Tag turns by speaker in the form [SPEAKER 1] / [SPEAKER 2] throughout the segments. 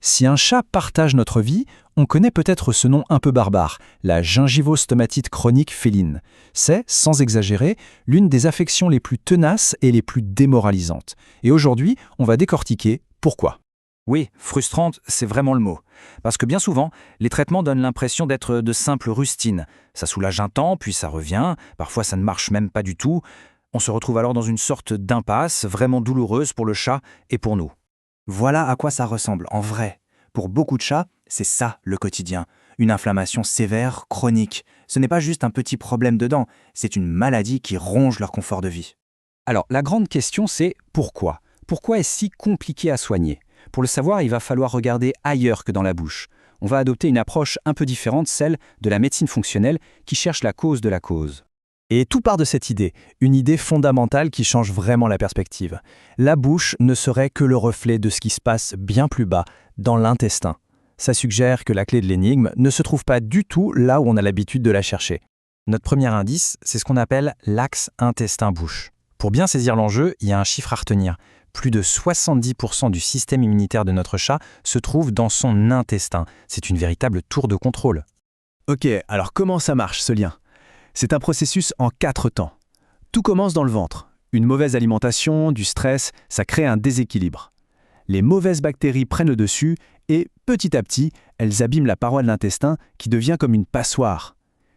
[SPEAKER 1] Si un chat partage notre vie, on connaît peut-être ce nom un peu barbare, la gingivostomatite chronique féline. C'est, sans exagérer, l'une des affections les plus tenaces et les plus démoralisantes. Et aujourd'hui, on va décortiquer pourquoi.
[SPEAKER 2] Oui, frustrante, c'est vraiment le mot. Parce que bien souvent, les traitements donnent l'impression d'être de simples rustines. Ça soulage un temps, puis ça revient, parfois ça ne marche même pas du tout. On se retrouve alors dans une sorte d'impasse vraiment douloureuse pour le chat et pour nous.
[SPEAKER 3] Voilà à quoi ça ressemble en vrai. Pour beaucoup de chats, c'est ça le quotidien. Une inflammation sévère, chronique. Ce n'est pas juste un petit problème de dents, c'est une maladie qui ronge leur confort de vie.
[SPEAKER 1] Alors, la grande question, c'est pourquoi? Pourquoi est-ce si compliqué à soigner? Pour le savoir, il va falloir regarder ailleurs que dans la bouche. On va adopter une approche un peu différente, celle de la médecine fonctionnelle, qui cherche la cause de la cause. Et tout part de cette idée, une idée fondamentale qui change vraiment la perspective. La bouche ne serait que le reflet de ce qui se passe bien plus bas, dans l'intestin. Ça suggère que la clé de l'énigme ne se trouve pas du tout là où on a l'habitude de la chercher. Notre premier indice, c'est ce qu'on appelle l'axe intestin-bouche. Pour bien saisir l'enjeu, il y a un chiffre à retenir. Plus de 70% du système immunitaire de notre chat se trouve dans son intestin. C'est une véritable tour de contrôle.
[SPEAKER 4] Ok, alors comment ça marche ce lien? C'est un processus en 4 temps. Tout commence dans le ventre. Une mauvaise alimentation, du stress, ça crée un déséquilibre. Les mauvaises bactéries prennent le dessus et, petit à petit, elles abîment la paroi de l'intestin qui devient comme une passoire.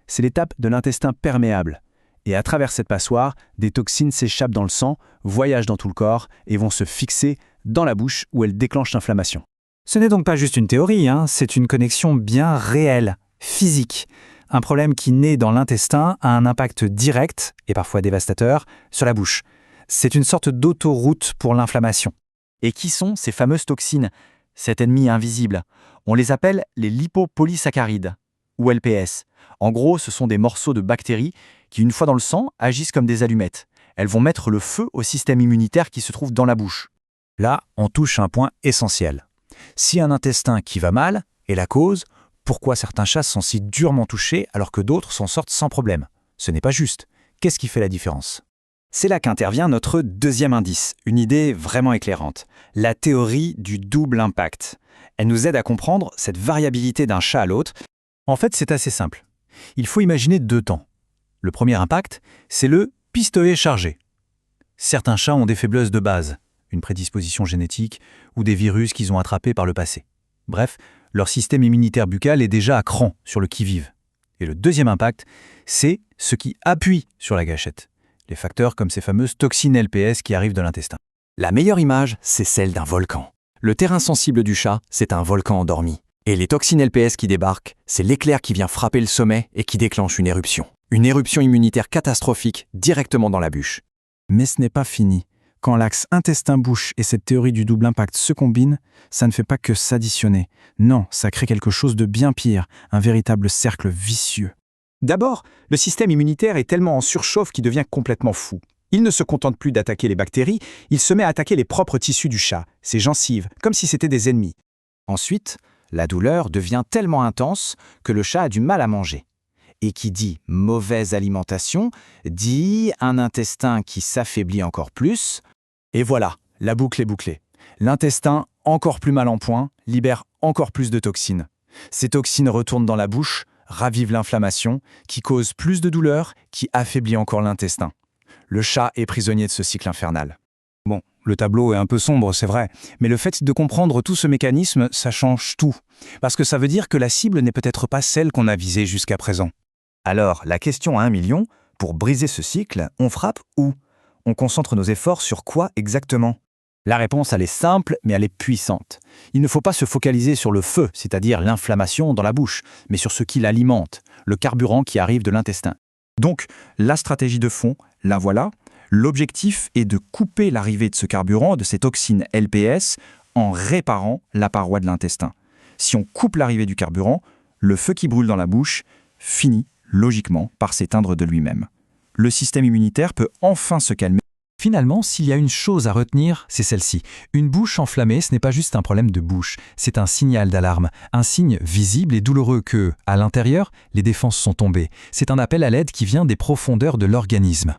[SPEAKER 4] C'est l'étape de l'intestin perméable. Et à travers cette passoire, des toxines s'échappent dans le sang, voyagent dans tout le corps et vont se fixer dans la bouche où elles déclenchent l'inflammation.
[SPEAKER 2] Ce n'est donc pas juste une théorie, c'est une connexion bien réelle, physique. Un problème qui naît dans l'intestin a un impact direct, et parfois dévastateur, sur la bouche. C'est une sorte d'autoroute pour l'inflammation.
[SPEAKER 3] Et qui sont ces fameuses toxines? Cet ennemi invisible. On les appelle les lipopolysaccharides, ou LPS. En gros, ce sont des morceaux de bactéries qui, une fois dans le sang, agissent comme des allumettes. Elles vont mettre le feu au système immunitaire qui se trouve dans la bouche.
[SPEAKER 2] Là, on touche un point essentiel. Si un intestin qui va mal est la cause, pourquoi certains chats sont si durement touchés alors que d'autres s'en sortent sans problème? Ce n'est pas juste. Qu'est-ce qui fait la différence?
[SPEAKER 3] C'est là qu'intervient notre deuxième indice, une idée vraiment éclairante. La théorie du double impact. Elle nous aide à comprendre cette variabilité d'un chat à l'autre.
[SPEAKER 2] En fait, c'est assez simple. Il faut imaginer 2 temps. Le premier impact, c'est le pistolet chargé. Certains chats ont des faiblesses de base, une prédisposition génétique ou des virus qu'ils ont attrapés par le passé. Bref, leur système immunitaire buccal est déjà à cran sur le qui-vive. Et le deuxième impact, c'est ce qui appuie sur la gâchette. Les facteurs comme ces fameuses toxines LPS qui arrivent de l'intestin.
[SPEAKER 3] La meilleure image, c'est celle d'un volcan. Le terrain sensible du chat, c'est un volcan endormi. Et les toxines LPS qui débarquent, c'est l'éclair qui vient frapper le sommet et qui déclenche une éruption. Une éruption immunitaire catastrophique directement dans la bûche.
[SPEAKER 1] Mais ce n'est pas fini. Quand l'axe intestin-bouche et cette théorie du double impact se combinent, ça ne fait pas que s'additionner. Non, ça crée quelque chose de bien pire, un véritable cercle vicieux.
[SPEAKER 3] D'abord, le système immunitaire est tellement en surchauffe qu'il devient complètement fou. Il ne se contente plus d'attaquer les bactéries, il se met à attaquer les propres tissus du chat, ses gencives, comme si c'était des ennemis. Ensuite, la douleur devient tellement intense que le chat a du mal à manger. Et qui dit mauvaise alimentation, dit un intestin qui s'affaiblit encore plus. Et voilà, la boucle est bouclée. L'intestin, encore plus mal en point, libère encore plus de toxines. Ces toxines retournent dans la bouche, ravivent l'inflammation, qui cause plus de douleur, qui affaiblit encore l'intestin. Le chat est prisonnier de ce cycle infernal.
[SPEAKER 1] Bon, le tableau est un peu sombre, c'est vrai, mais le fait de comprendre tout ce mécanisme, ça change tout. Parce que ça veut dire que la cible n'est peut-être pas celle qu'on a visée jusqu'à présent.
[SPEAKER 3] Alors, la question à 1 million, pour briser ce cycle, on frappe où? On concentre nos efforts sur quoi exactement? La réponse, elle est simple, mais elle est puissante. Il ne faut pas se focaliser sur le feu, c'est-à-dire l'inflammation dans la bouche, mais sur ce qui l'alimente, le carburant qui arrive de l'intestin. Donc, la stratégie de fond, la voilà. L'objectif est de couper l'arrivée de ce carburant, de ces toxines LPS, en réparant la paroi de l'intestin. Si on coupe l'arrivée du carburant, le feu qui brûle dans la bouche finit logiquement par s'éteindre de lui-même. Le système immunitaire peut enfin se calmer.
[SPEAKER 1] Finalement, s'il y a une chose à retenir, c'est celle-ci. Une bouche enflammée, ce n'est pas juste un problème de bouche, c'est un signal d'alarme, un signe visible et douloureux que, à l'intérieur, les défenses sont tombées. C'est un appel à l'aide qui vient des profondeurs de l'organisme.